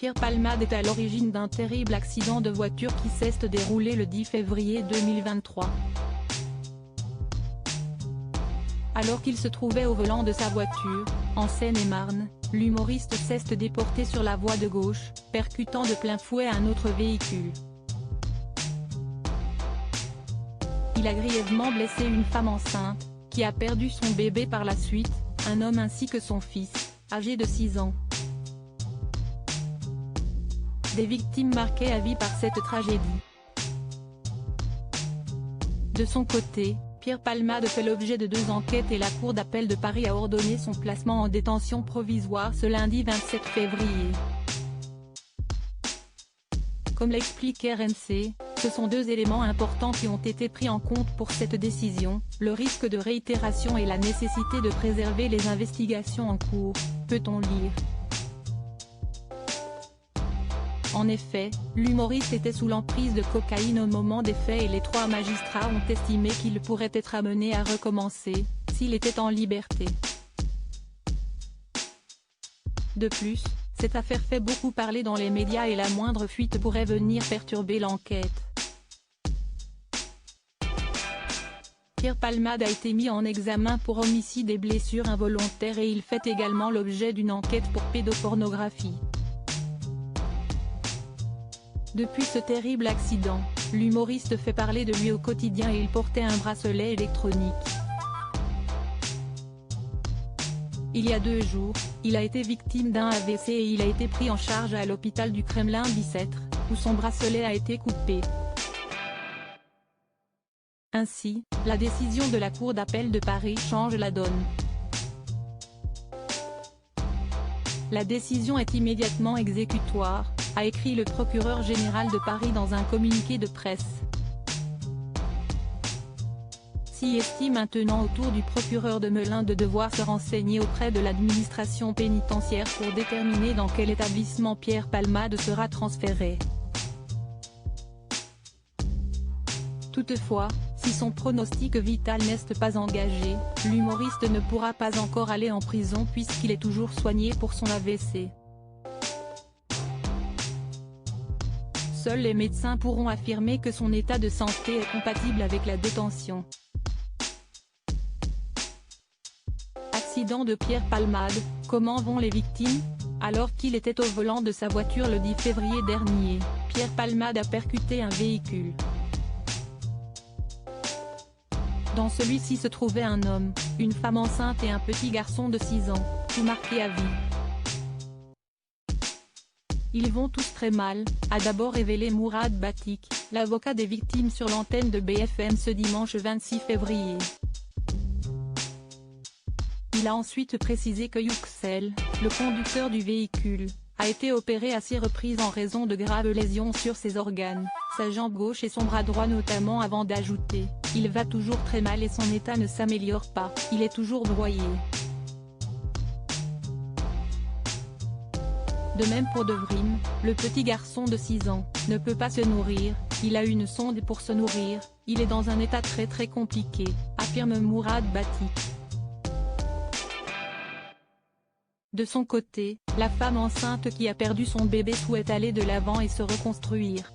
Pierre Palmade est à l'origine d'un terrible accident de voiture qui s'est déroulé le 10 février 2023. Alors qu'il se trouvait au volant de sa voiture, en Seine-et-Marne, l'humoriste s'est déporté sur la voie de gauche, percutant de plein fouet un autre véhicule. Il a grièvement blessé une femme enceinte, qui a perdu son bébé par la suite, un homme ainsi que son fils, âgé de 6 ans. Des victimes marquées à vie par cette tragédie. De son côté, Pierre Palmade fait l'objet de 2 enquêtes et la Cour d'appel de Paris a ordonné son placement en détention provisoire ce lundi 27 février. Comme l'explique RMC, ce sont 2 éléments importants qui ont été pris en compte pour cette décision, le risque de réitération et la nécessité de préserver les investigations en cours, peut-on lire. En effet, l'humoriste était sous l'emprise de cocaïne au moment des faits et les 3 magistrats ont estimé qu'il pourrait être amené à recommencer, s'il était en liberté. De plus, cette affaire fait beaucoup parler dans les médias et la moindre fuite pourrait venir perturber l'enquête. Pierre Palmade a été mis en examen pour homicide et blessures involontaires et il fait également l'objet d'une enquête pour pédopornographie. Depuis ce terrible accident, l'humoriste fait parler de lui au quotidien et il portait un bracelet électronique. Il y a 2 jours, il a été victime d'un AVC et il a été pris en charge à l'hôpital du Kremlin-Bicêtre, où son bracelet a été coupé. Ainsi, la décision de la Cour d'appel de Paris change la donne. La décision est immédiatement exécutoire, a écrit le procureur général de Paris dans un communiqué de presse. S'y estime maintenant au tour du procureur de Melun de devoir se renseigner auprès de l'administration pénitentiaire pour déterminer dans quel établissement Pierre Palmade sera transféré. Toutefois, si son pronostic vital n'est pas engagé, l'humoriste ne pourra pas encore aller en prison puisqu'il est toujours soigné pour son AVC. Seuls les médecins pourront affirmer que son état de santé est compatible avec la détention. Accident de Pierre Palmade, comment vont les victimes? Alors qu'il était au volant de sa voiture le 10 février dernier, Pierre Palmade a percuté un véhicule. Dans celui-ci se trouvait un homme, une femme enceinte et un petit garçon de 6 ans, tout marqué à vie. Ils vont tous très mal, a d'abord révélé Mourad Batik, l'avocat des victimes sur l'antenne de BFM ce dimanche 26 février. Il a ensuite précisé que Yüksel, le conducteur du véhicule, a été opéré à 6 reprises en raison de graves lésions sur ses organes, sa jambe gauche et son bras droit notamment avant d'ajouter « Il va toujours très mal et son état ne s'améliore pas, il est toujours broyé ». De même pour Devrim, le petit garçon de 6 ans, ne peut pas se nourrir, il a une sonde pour se nourrir, il est dans un état très compliqué, affirme Mourad Batik. De son côté, la femme enceinte qui a perdu son bébé souhaite aller de l'avant et se reconstruire.